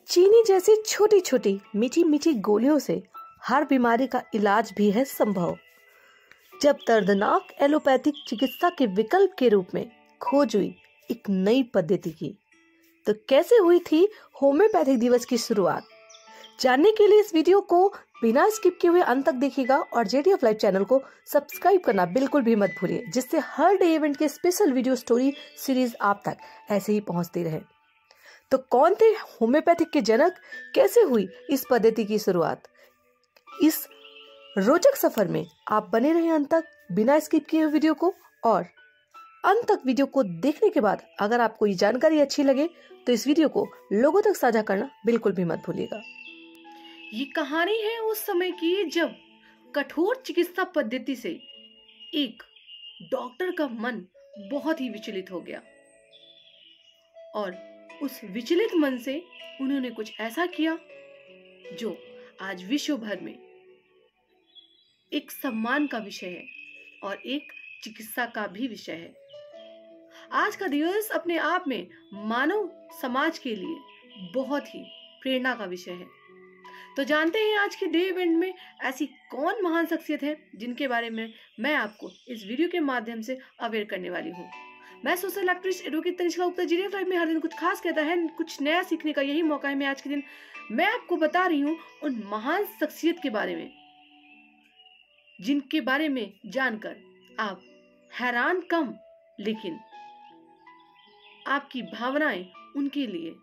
चीनी जैसी छोटी छोटी मीठी मीठी गोलियों से हर बीमारी का इलाज भी है संभव। जब दर्दनाक एलोपैथिक चिकित्सा के विकल्प के रूप में खोज हुई एक नई पद्धति की, तो कैसे हुई थी होम्योपैथिक दिवस की शुरुआत? जानने के लिए इस वीडियो को बिना स्किप किए हुए अंत तक देखिएगा और JDF लाइव चैनल को सब्सक्राइब करना बिल्कुल भी मत भूलिए, जिससे हर डे इवेंट के स्पेशल वीडियो स्टोरी सीरीज आप तक ऐसे ही पहुंचती रहे। तो कौन थे होम्योपैथिक के जनक? कैसे हुई इस पद्धति की शुरुआत? इस रोचक सफर में आप बने रहे अंत तक बिना स्किप किए हुए वीडियो को, और अंत तक वीडियो को देखने के बाद अगर आपको ये जानकारी अच्छी लगे तो इस वीडियो को लोगों तक साझा करना बिल्कुल भी मत भूलिएगा। ये कहानी है उस समय की जब कठोर चिकित्सा पद्धति से एक डॉक्टर का मन बहुत ही विचलित हो गया, और उस विचलित मन से उन्होंने कुछ ऐसा किया जो आज विश्व भर में एक सम्मान का विषय है और एक चिकित्सा का भी विषय है। आज का दिवस अपने आप में मानव समाज के लिए बहुत ही प्रेरणा का विषय है। तो जानते हैं आज के डे इवेंट में ऐसी कौन महान शख्सियत है जिनके बारे में मैं आपको इस वीडियो के माध्यम से अवेयर करने वाली हूँ। मैं social activist advocate Tanishka Gupta JDF live में हर दिन कुछ खास कहता है, कुछ नया सीखने का यही मौका है। मैं आज के दिन मैं आपको बता रही हूँ उन महान शख्सियत के बारे में जिनके बारे में जानकर आप हैरान कम, लेकिन आपकी भावनाएं उनके लिए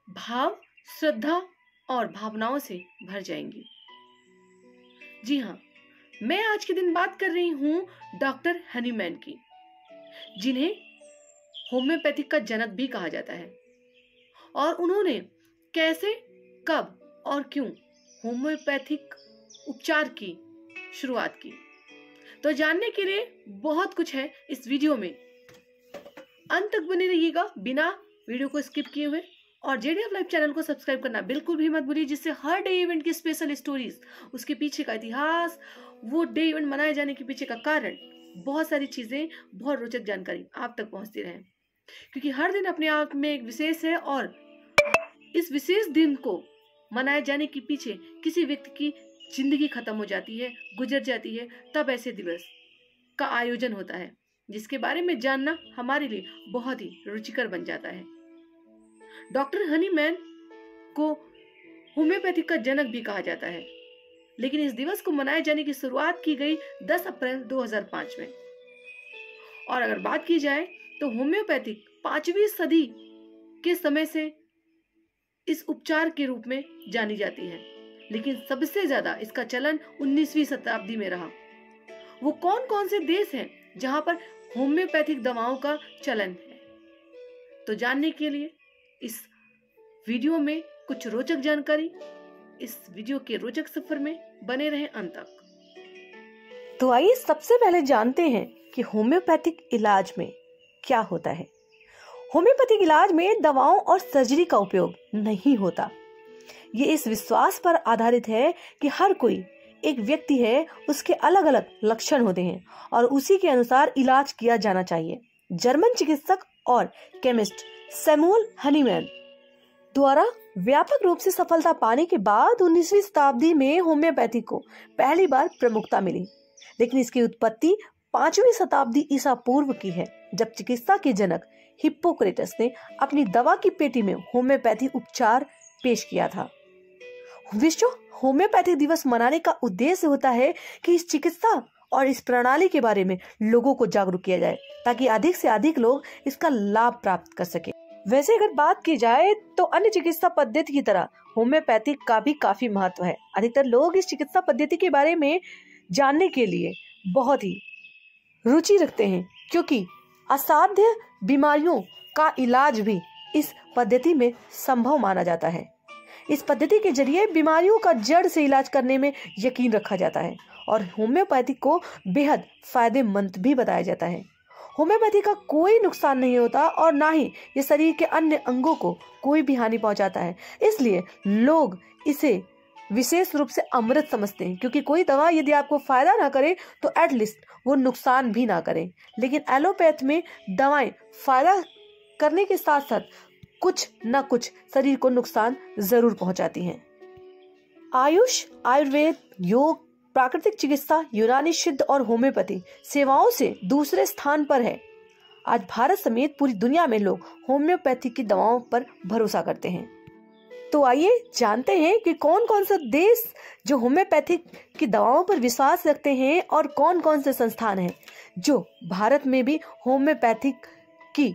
भाव, श्रद्धा और भावनाओं से भर जाएंगी। जी हाँ, मैं आज के दिन बात कर रही हूँ डॉक्टर हनीमैन की, जिन्हें होम्योपैथिक का जनक भी कहा जाता है। और उन्होंने कैसे, कब और क्यों होम्योपैथिक उपचार की शुरुआत की, तो जानने के लिए बहुत कुछ है इस वीडियो में। अंत तक बने रहिएगा बिना वीडियो को स्किप किए हुए, और JDF लाइव चैनल को सब्सक्राइब करना बिल्कुल भी मत भूलिए, जिससे हर डे इवेंट की स्पेशल स्टोरीज, उसके पीछे का इतिहास, वो डे इवेंट मनाए जाने के पीछे का कारण, बहुत सारी चीजें, बहुत रोचक जानकारी आप तक पहुंचती रहे। क्योंकि हर दिन अपने आप में एक विशेष है, और इस विशेष दिन को मनाए जाने के पीछे किसी व्यक्ति की जिंदगी खत्म हो जाती है, गुजर जाती है, तब ऐसे दिवस का आयोजन होता है, जिसके बारे में जानना हमारे लिए बहुत ही रुचिकर बन जाता है। डॉक्टर हनीमैन को होम्योपैथिक का जनक भी कहा जाता है, लेकिन इस दिवस को मनाए जाने की शुरुआत की गई 10 अप्रैल 2005 में। और अगर बात की जाए तो होम्योपैथिक 5वीं सदी के समय से इस उपचार के रूप में जानी जाती है, लेकिन सबसे ज्यादा इसका चलन 19वीं शताब्दी में रहा। वो कौन कौन से देश हैं जहां पर होम्योपैथिक दवाओं का चलन है, तो जानने के लिए इस वीडियो में कुछ रोचक जानकारी, इस वीडियो के रोचक सफर में बने रहें अंत तक। तो आइए सबसे पहले जानते हैं कि होम्योपैथिक इलाज में क्या होता है। होम्योपैथिक इलाज में दवाओं और सर्जरी का उपयोग नहीं होता। ये इस विश्वास पर आधारित है कि हर कोई एक व्यक्ति है, उसके अलग अलग लक्षण होते हैं और उसी के अनुसार इलाज किया जाना चाहिए। जर्मन चिकित्सक और केमिस्ट सैमुअल हनीमैन द्वारा व्यापक रूप से सफलता पाने के बाद 19वीं शताब्दी में होम्योपैथी को पहली बार प्रमुखता मिली, लेकिन इसकी उत्पत्ति 5वीं शताब्दी ईसा पूर्व की है, जब चिकित्सा के जनक हिप्पोक्रेटस ने अपनी दवा की पेटी में होम्योपैथी उपचार पेश किया था। विश्व होम्योपैथिक दिवस मनाने का उद्देश्य होता है कि इस चिकित्सा और इस प्रणाली के बारे में लोगों को जागरूक किया जाए, ताकि अधिक से अधिक लोग इसका लाभ प्राप्त कर सके। वैसे अगर बात की जाए तो अन्य चिकित्सा पद्धति की तरह होम्योपैथिक का भी काफी महत्व है। अधिकतर लोग इस चिकित्सा पद्धति के बारे में जानने के लिए बहुत ही रुचि रखते हैं, क्योंकि असाध्य बीमारियों का इलाज भी इस पद्धति में संभव माना जाता है। इस पद्धति के जरिए बीमारियों का जड़ से इलाज करने में यकीन रखा जाता है और होम्योपैथी को बेहद फायदेमंद भी बताया जाता है। होम्योपैथी का कोई नुकसान नहीं होता और ना ही ये शरीर के अन्य अंगों को कोई भी हानि पहुंचाता है, इसलिए लोग इसे विशेष रूप से अमृत समझते हैं, क्योंकि कोई दवा यदि आपको फायदा ना करे तो एटलीस्ट वो नुकसान भी ना करे। लेकिन एलोपैथ में दवाएं फायदा करने के साथ साथ कुछ न कुछ शरीर को नुकसान जरूर पहुंचाती हैं। आयुष, आयुर्वेद, योग, प्राकृतिक चिकित्सा, यूनानी सिद्ध और होम्योपैथी सेवाओं से दूसरे स्थान पर है। आज भारत समेत पूरी दुनिया में लोग होम्योपैथी की दवाओं पर भरोसा करते हैं। तो आइए जानते हैं कि कौन कौन से देश जो होम्योपैथिक की दवाओं पर विश्वास रखते हैं और कौन कौन से संस्थान हैं जो भारत में भी होम्योपैथिक की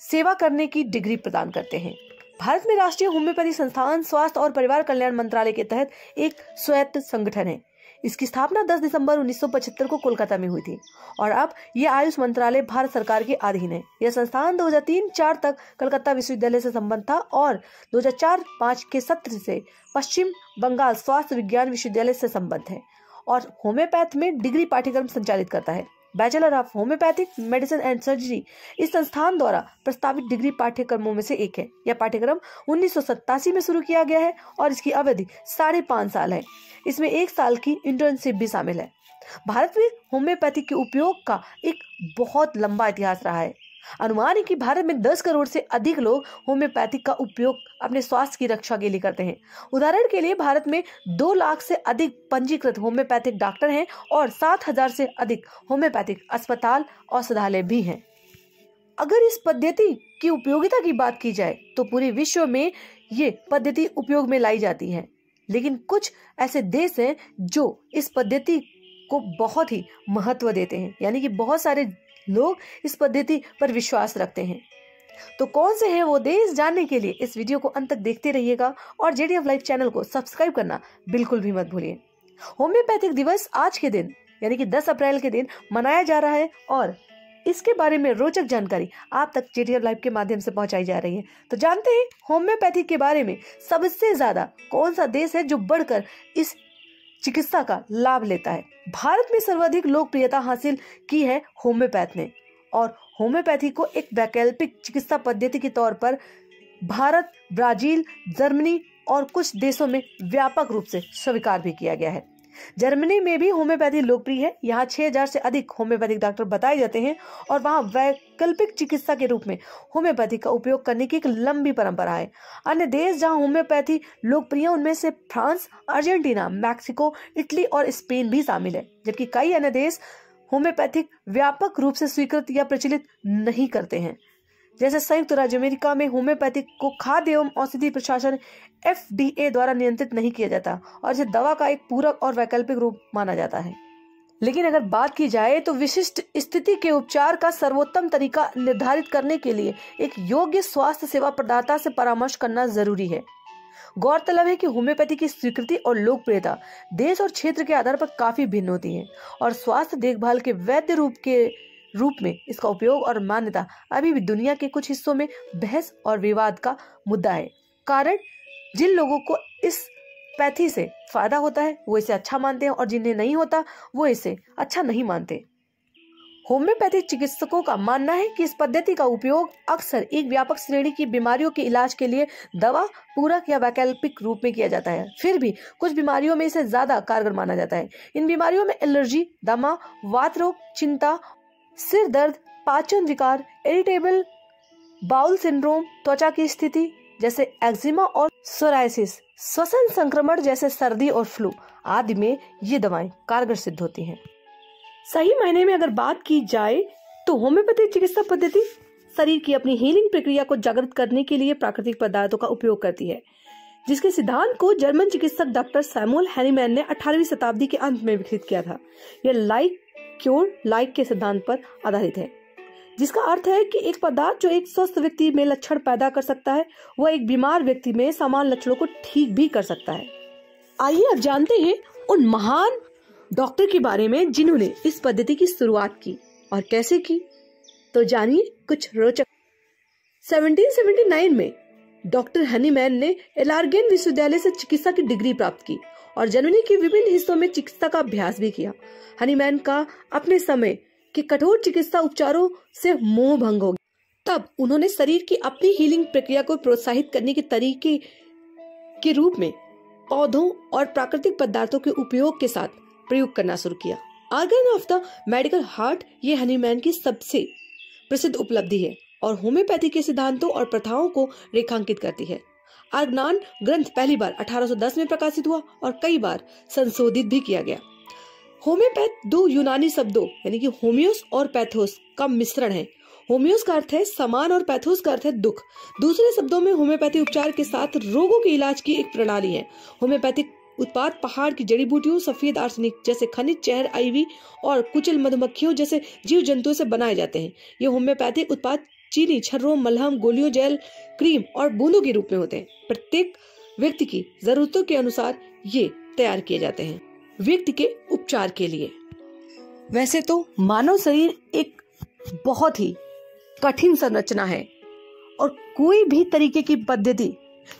सेवा करने की डिग्री प्रदान करते हैं। भारत में राष्ट्रीय होम्योपैथी संस्थान स्वास्थ्य और परिवार कल्याण मंत्रालय के तहत एक स्वायत्त संगठन है। इसकी स्थापना 10 दिसंबर 1975 को कोलकाता में हुई थी और अब यह आयुष मंत्रालय भारत सरकार के अधीन है। यह संस्थान 2003-04 तक कलकत्ता विश्वविद्यालय से संबद्ध था और 2004-05 के सत्र से पश्चिम बंगाल स्वास्थ्य विज्ञान विश्वविद्यालय से संबद्ध है और होम्योपैथ में डिग्री पाठ्यक्रम संचालित करता है। Bachelor of homeopathic medicine and surgery इस संस्थान द्वारा प्रस्तावित डिग्री पाठ्यक्रमों में से एक है। यह पाठ्यक्रम 1987 में शुरू किया गया है और इसकी अवधि 5.5 साल है। इसमें 1 साल की इंटर्नशिप भी शामिल है। भारत में होम्योपैथी के उपयोग का एक बहुत लंबा इतिहास रहा है। अनुमान है कि भारत में 10 करोड़ से अधिक लोग होम्योपैथी का उपयोग अपने स्वास्थ्य की रक्षा के लिए करते हैं। उदाहरण के लिए भारत में 2 लाख से अधिक पंजीकृत होम्योपैथिक डॉक्टर हैं और 7,000 से अधिक होम्योपैथिक अस्पताल औषधालय भी हैं। अगर इस पद्धति की उपयोगिता की बात की जाए तो पूरे विश्व में ये पद्धति उपयोग में लाई जाती है, लेकिन कुछ ऐसे देश हैं जो इस पद्धति को बहुत ही महत्व देते हैं, यानी कि बहुत सारे लोग इस पद्धति पर विश्वास रखते हैं। तो कौन से हैं वो देश, जानने के लिए इस वीडियो को अंत तक देखते रहिएगा और JDF लाइव चैनल को सब्सक्राइब करना बिल्कुल भी मत भूलिए। होम्योपैथिक दिवस आज के दिन यानी कि 10 अप्रैल के दिन मनाया जा रहा है और इसके बारे में रोचक जानकारी आप तक JDF लाइव के माध्यम से पहुंचाई जा रही है। तो जानते हैं होम्योपैथी के बारे में सबसे ज्यादा कौन सा देश है जो बढ़कर इस चिकित्सा का लाभ लेता है। भारत में सर्वाधिक लोकप्रियता हासिल की है होम्योपैथ ने और होम्योपैथी को एक वैकल्पिक चिकित्सा पद्धति के तौर पर भारत, ब्राजील, जर्मनी और कुछ देशों में व्यापक रूप से स्वीकार भी किया गया है। जर्मनी में भी होम्योपैथी लोकप्रिय है। यहाँ 6,000 से अधिक होम्योपैथिक डॉक्टर बताए जाते हैं और वहाँ वैकल्पिक चिकित्सा के रूप में होम्योपैथी का उपयोग करने की एक लंबी परंपरा है। अन्य देश जहाँ होम्योपैथी लोकप्रिय उनमें से फ्रांस, अर्जेंटीना, मैक्सिको, इटली और स्पेन भी शामिल है, जबकि कई अन्य देश होम्योपैथिक व्यापक रूप से स्वीकृत या प्रचलित नहीं करते हैं। जैसे संयुक्त राज्य अमेरिका में होम्योपैथिक को खाद्य एवं औषधि प्रशासन FDA द्वारा नियंत्रित नहीं किया जाता और इसे दवा का एक पूरक और वैकल्पिक रूप माना जाता है। लेकिन अगर बात की जाए तो विशिष्ट स्थिति के उपचार का सर्वोत्तम तरीका निर्धारित करने के लिए एक योग्य स्वास्थ्य सेवा प्रदाता से परामर्श करना जरूरी है। गौरतलब है कि होम्योपैथी की स्वीकृति और लोकप्रियता देश और क्षेत्र के आधार पर काफी भिन्न होती है और स्वास्थ्य देखभाल के वैध रूप में इसका उपयोग और मान्यता अभी भी दुनिया के कुछ हिस्सों में बहस और विवाद का मुद्दा है। कारण जिन लोगों को इस पैथी से फायदा होता है वो इसे अच्छा मानते हैं और जिन्हें नहीं होता वो इसे अच्छा नहीं मानते। होम्योपैथिक चिकित्सकों का मानना है कि इस पद्धति का उपयोग अक्सर एक व्यापक श्रेणी की बीमारियों के इलाज के लिए दवा, पूरक या वैकल्पिक रूप में किया जाता है। फिर भी कुछ बीमारियों में इसे ज्यादा कारगर माना जाता है। इन बीमारियों में एलर्जी, दमा, वात रोग, चिंता, सिर दर्द, पाचन विकार, इरिटेबल बाउल सिंड्रोम, त्वचा की स्थिति जैसे एक्जिमा और सोरायसिस, श्वसन संक्रमण जैसे सर्दी और फ्लू आदि में ये दवाएं कारगर सिद्ध होती हैं। सही मायने में अगर बात की जाए तो होम्योपैथिक चिकित्सा पद्धति शरीर की अपनी हीलिंग प्रक्रिया को जागृत करने के लिए प्राकृतिक पदार्थों का उपयोग करती है, जिसके सिद्धांत को जर्मन चिकित्सक डॉक्टर सैमुअल हैनीमैन ने 18वीं शताब्दी के अंत में विकसित किया था। यह लाइक क्योर लाइक के सिद्धांत पर आधारित है, जिसका अर्थ है कि एक पदार्थ जो एक स्वस्थ व्यक्ति में लक्षण पैदा कर सकता है वह एक बीमार व्यक्ति में समान लक्षणों को ठीक भी कर सकता है। आइए अब जानते हैं उन महान डॉक्टर के बारे में जिन्होंने इस पद्धति की शुरुआत की और कैसे की। तो जानिए कुछ रोचक। 1779 में डॉक्टर हैनीमैन ने एलार्गेन विश्वविद्यालय से चिकित्सा की डिग्री प्राप्त की और जर्मनी के विभिन्न हिस्सों में चिकित्सा का अभ्यास भी किया। हैनीमैन का अपने समय के कठोर चिकित्सा उपचारों से मोह भंग हो गया। तब उन्होंने शरीर की अपनी हीलिंग प्रक्रिया को प्रोत्साहित करने के तरीके के रूप में पौधों और प्राकृतिक पदार्थों के उपयोग के साथ प्रयोग करना शुरू किया। Organ of the medical heart ये हैनीमैन की सबसे प्रसिद्ध उपलब्धि है। और होम्योपैथी के सिद्धांतों और प्रथाओं को रेखांकित करती है। अर्गनान ग्रंथ पहली बार 1810 में प्रकाशित हुआ और कई बार संशोधित भी किया गया। होम्योपैथ दो यूनानी शब्दों यानी कि होमियोस और पैथोस का मिश्रण है। होमियोस का अर्थ है समान और पैथोस का अर्थ है दुख। दूसरे शब्दों में होम्योपैथी उपचार के साथ रोगों के इलाज की एक प्रणाली है। होम्योपैथिक उत्पाद पहाड़ की जड़ी बूटियों, सफेद आर्सेनिक जैसे खनिज, चेहर आईवी और कुचल मधुमक्खियों जैसे जीव जंतुओं से बनाए जाते हैं। ये होम्योपैथिक उत्पाद चीनी, छर्रों, मलहम, गोलियों, जेल, क्रीम और बूंदों के रूप में होते हैं। प्रत्येक व्यक्ति की जरूरतों के अनुसार ये तैयार किए जाते हैं व्यक्ति के उपचार के लिए। वैसे तो मानव शरीर एक बहुत ही कठिन संरचना है और कोई भी तरीके की पद्धति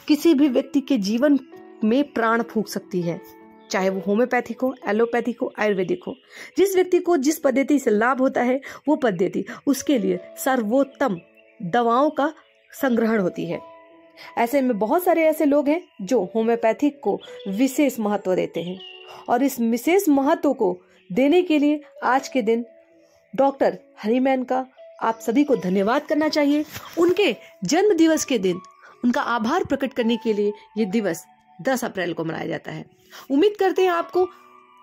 किसी भी व्यक्ति के जीवन में प्राण फूंक सकती है, चाहे वो होम्योपैथिक हो, एलोपैथिक हो, आयुर्वेदिक हो। जिस व्यक्ति को जिस पद्धति से लाभ होता है वो पद्धति उसके लिए सर्वोत्तम दवाओं का संग्रहण होती है। ऐसे में बहुत सारे ऐसे लोग हैं जो होम्योपैथिक को विशेष महत्व देते हैं और इस विशेष महत्व को देने के लिए आज के दिन डॉक्टर हनीमैन का आप सभी को धन्यवाद करना चाहिए। उनके जन्म दिवस के दिन उनका आभार प्रकट करने के लिए ये दिवस 10 अप्रैल को मनाया जाता है। उम्मीद करते हैं आपको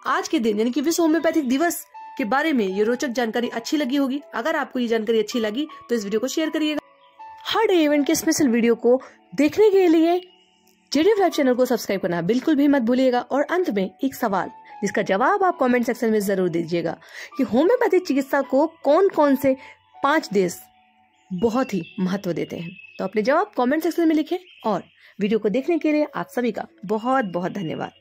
आज के दिन यानी कि विश्व होम्योपैथिक दिवस के बारे में ये रोचक जानकारी अच्छी लगी होगी। अगर आपको ये जानकारी अच्छी लगी तो इस वीडियो को शेयर करिएगा। हर डे इवेंट के स्पेशल वीडियो को देखने के लिए JDF लाइव चैनल को सब्सक्राइब करना बिल्कुल भी मत भूलिएगा। और अंत में एक सवाल जिसका जवाब आप कमेंट सेक्शन में जरूर दीजिएगा कि होम्योपैथिक चिकित्सा को कौन कौन से 5 देश बहुत ही महत्व देते हैं। तो अपने जवाब कमेंट सेक्शन में लिखें और वीडियो को देखने के लिए आप सभी का बहुत बहुत धन्यवाद।